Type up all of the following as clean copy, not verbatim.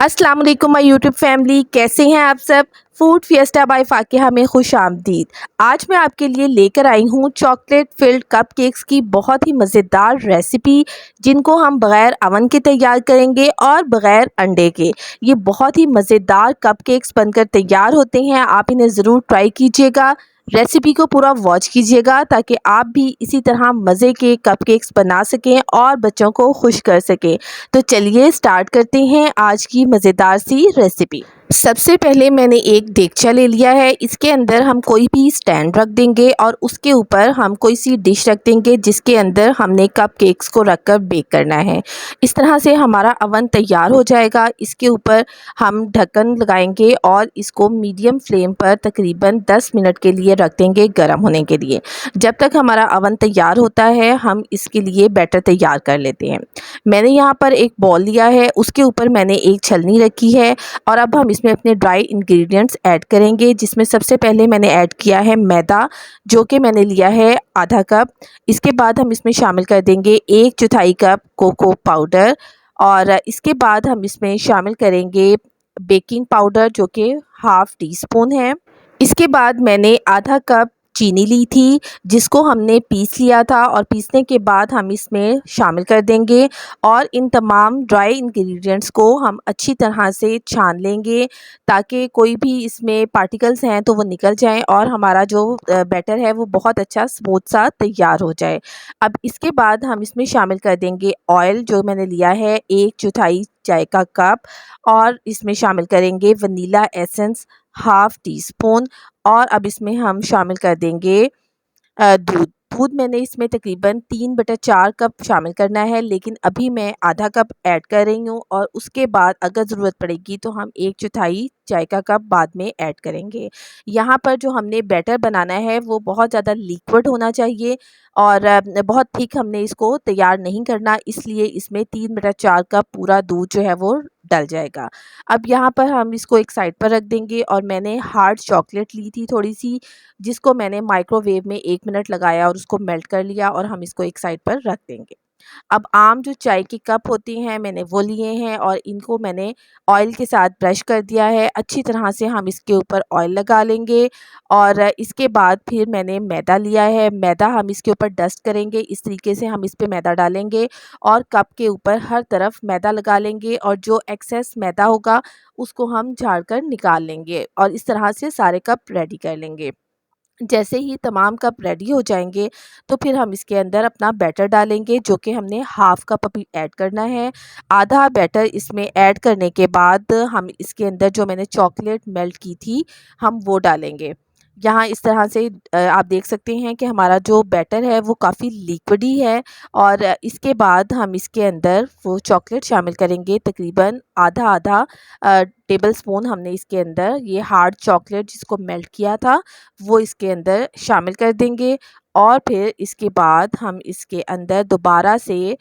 अस्सलाम वालेकुम my YouTube family, कैसे हैं आप सब। फूड फिएस्टा बाय फाकिहा में खुश आमदीद। आज मैं आपके लिए लेकर आई हूँ चॉकलेट फिल्ड कपकेक्स की बहुत ही मज़ेदार रेसिपी, जिनको हम बग़ैर अवन के तैयार करेंगे और बग़ैर अंडे के। ये बहुत ही मज़ेदार कपकेक्स बनकर तैयार होते हैं। आप इन्हें ज़रूर ट्राई कीजिएगा। रेसिपी को पूरा वॉच कीजिएगा ताकि आप भी इसी तरह मज़े के कपकेक्स बना सकें और बच्चों को खुश कर सकें। तो चलिए स्टार्ट करते हैं आज की मज़ेदार सी रेसिपी। सबसे पहले मैंने एक देगचा ले लिया है। इसके अंदर हम कोई भी स्टैंड रख देंगे और उसके ऊपर हम कोई सी डिश रख देंगे जिसके अंदर हमने कपकेक्स को रखकर बेक करना है। इस तरह से हमारा अवन तैयार हो जाएगा। इसके ऊपर हम ढक्कन लगाएंगे और इसको मीडियम फ्लेम पर तकरीबन 10 मिनट के लिए रख देंगे गर्म होने के लिए। जब तक हमारा अवन तैयार होता है हम इसके लिए बैटर तैयार कर लेते हैं। मैंने यहाँ पर एक बॉल लिया है, उसके ऊपर मैंने एक छलनी रखी है और अब हम इसमें अपने ड्राई इंग्रेडिएंट्स ऐड करेंगे, जिसमें सबसे पहले मैंने ऐड किया है मैदा, जो कि मैंने लिया है आधा कप। इसके बाद हम इसमें शामिल कर देंगे 1/4 कप कोको पाउडर और इसके बाद हम इसमें शामिल करेंगे बेकिंग पाउडर, जो कि हाफ़ टी स्पून है। इसके बाद मैंने आधा कप चीनी ली थी, जिसको हमने पीस लिया था और पीसने के बाद हम इसमें शामिल कर देंगे और इन तमाम ड्राई इंग्रेडिएंट्स को हम अच्छी तरह से छान लेंगे ताकि कोई भी इसमें पार्टिकल्स हैं तो वो निकल जाएं और हमारा जो बैटर है वो बहुत अच्छा स्मूथ सा तैयार हो जाए। अब इसके बाद हम इसमें शामिल कर देंगे ऑयल, जो मैंने लिया है 1/4 चाय का कप और इसमें शामिल करेंगे vanilla essence half tea spoon और अब इसमें हम शामिल कर देंगे दूध। दूध मैंने इसमें तकरीबन 3/4 कप शामिल करना है, लेकिन अभी मैं आधा कप ऐड कर रही हूँ और उसके बाद अगर ज़रूरत पड़ेगी तो हम 1/4 चाय का कप बाद में ऐड करेंगे। यहाँ पर जो हमने बैटर बनाना है वो बहुत ज़्यादा लिक्विड होना चाहिए और बहुत थिक हमने इसको तैयार नहीं करना, इसलिए इसमें 3/4 कप पूरा दूध जो है वो डल जाएगा। अब यहाँ पर हम इसको एक साइड पर रख देंगे और मैंने हार्ड चॉकलेट ली थी थोड़ी-सी, जिसको मैंने माइक्रोवेव में 1 मिनट लगाया और उसको मेल्ट कर लिया और हम इसको एक साइड पर रख देंगे। अब आम जो चाय के कप होते हैं मैंने वो लिए हैं और इनको मैंने ऑयल के साथ ब्रश कर दिया है। अच्छी तरह से हम इसके ऊपर ऑयल लगा लेंगे और इसके बाद फिर मैंने मैदा लिया है। मैदा हम इसके ऊपर डस्ट करेंगे, इस तरीके से हम इस पे मैदा डालेंगे और कप के ऊपर हर तरफ मैदा लगा लेंगे और जो एक्सेस मैदा होगा उसको हम झाड़ कर निकाल लेंगे और इस तरह से सारे कप रेडी कर लेंगे। जैसे ही तमाम कप रेडी हो जाएंगे तो फिर हम इसके अंदर अपना बैटर डालेंगे, जो कि हमने हाफ़ कप अभी ऐड करना है। आधा बैटर इसमें ऐड करने के बाद हम इसके अंदर जो मैंने चॉकलेट मेल्ट की थी हम वो डालेंगे। यहाँ इस तरह से आप देख सकते हैं कि हमारा जो बैटर है वो काफ़ी लिक्विडी है और इसके बाद हम इसके अंदर वो चॉकलेट शामिल करेंगे। तकरीबन आधा-आधा टेबल स्पून हमने इसके अंदर ये हार्ड चॉकलेट जिसको मेल्ट किया था वो इसके अंदर शामिल कर देंगे और फिर इसके बाद हम इसके अंदर दोबारा से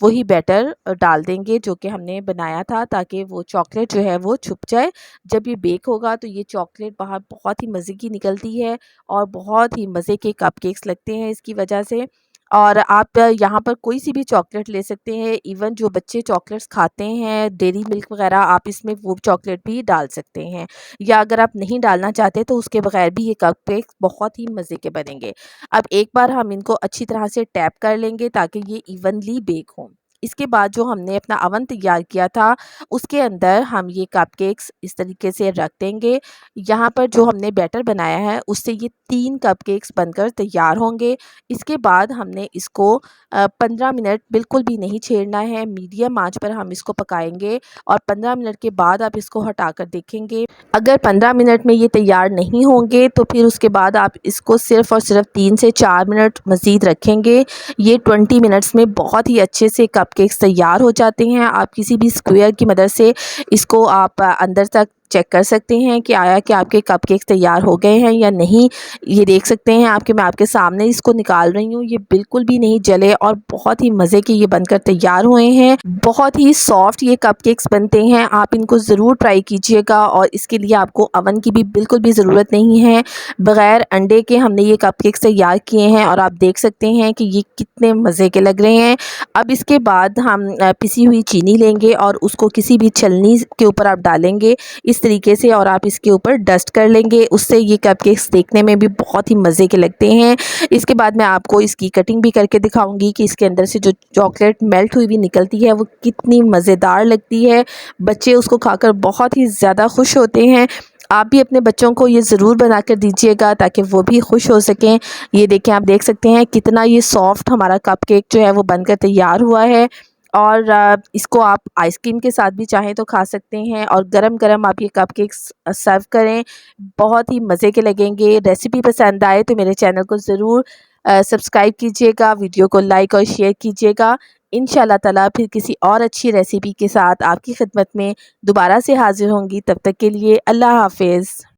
वही बैटर डाल देंगे जो कि हमने बनाया था, ताकि वो चॉकलेट जो है वो छुप जाए। जब ये बेक होगा तो ये चॉकलेट बाहर बहुत ही मज़े की निकलती है और बहुत ही मज़े के कपकेक्स लगते हैं इसकी वजह से। और आप यहाँ पर कोई सी भी चॉकलेट ले सकते हैं, इवन जो बच्चे चॉकलेट्स खाते हैं डेयरी मिल्क वगैरह, आप इसमें वो चॉकलेट भी डाल सकते हैं या अगर आप नहीं डालना चाहते तो उसके बगैर भी ये कपकेक्स बहुत ही मज़े के बनेंगे। अब एक बार हम इनको अच्छी तरह से टैप कर लेंगे ताकि ये इवनली बेक हों। इसके बाद जो हमने अपना अवन तैयार किया था उसके अंदर हम ये कपकेक्स इस तरीके से रख देंगे। यहाँ पर जो हमने बैटर बनाया है उससे ये 3 कपकेक्स बनकर तैयार होंगे। इसके बाद हमने इसको 15 मिनट बिल्कुल भी नहीं छेड़ना है, मीडियम आंच पर हम इसको पकाएंगे और 15 मिनट के बाद आप इसको हटाकर देखेंगे। अगर 15 मिनट में ये तैयार नहीं होंगे तो फिर उसके बाद आप इसको सिर्फ़ और सिर्फ 3 से 4 मिनट मज़ीद रखेंगे। ये 20 मिनट्स में बहुत ही अच्छे से कपकेक्स तैयार हो जाते हैं। आप किसी भी स्क्वायर की मदद से इसको आप अंदर तक चेक कर सकते हैं कि आया कि आपके कपकेक्स तैयार हो गए हैं या नहीं। ये देख सकते हैं आप कि मैं आपके सामने इसको निकाल रही हूँ, ये बिल्कुल भी नहीं जले और बहुत ही मज़े के ये बनकर तैयार हुए हैं। बहुत ही सॉफ्ट ये कपकेक्स बनते हैं, आप इनको ज़रूर ट्राई कीजिएगा और इसके लिए आपको अवन की भी बिल्कुल भी ज़रूरत नहीं है। बग़ैर अंडे के हमने ये कपकेक्स तैयार किए हैं और आप देख सकते हैं कि ये कितने मज़े के लग रहे हैं। अब इसके बाद हम पिसी हुई चीनी लेंगे और उसको किसी भी छलनी के ऊपर आप डालेंगे इस तरीके से और आप इसके ऊपर डस्ट कर लेंगे। उससे ये कपकेक्स देखने में भी बहुत ही मज़े के लगते हैं। इसके बाद मैं आपको इसकी कटिंग भी करके दिखाऊंगी कि इसके अंदर से जो चॉकलेट मेल्ट हुई भी निकलती है वो कितनी मज़ेदार लगती है। बच्चे उसको खाकर बहुत ही ज़्यादा खुश होते हैं। आप भी अपने बच्चों को ये ज़रूर बना कर दीजिएगा ताकि वो भी खुश हो सकें। ये देखें, आप देख सकते हैं कितना ये सॉफ्ट हमारा कपकेक जो है वो बनकर तैयार हुआ है। और इसको आप आइसक्रीम के साथ भी चाहें तो खा सकते हैं और गरम-गरम आप ये कपकेक्स सर्व करें, बहुत ही मज़े के लगेंगे। रेसिपी पसंद आए तो मेरे चैनल को ज़रूर सब्सक्राइब कीजिएगा, वीडियो को लाइक और शेयर कीजिएगा। इंशाअल्लाह ताला फिर किसी और अच्छी रेसिपी के साथ आपकी खिदमत में दोबारा से हाज़िर होंगी। तब तक के लिए अल्लाह हाफ़िज़।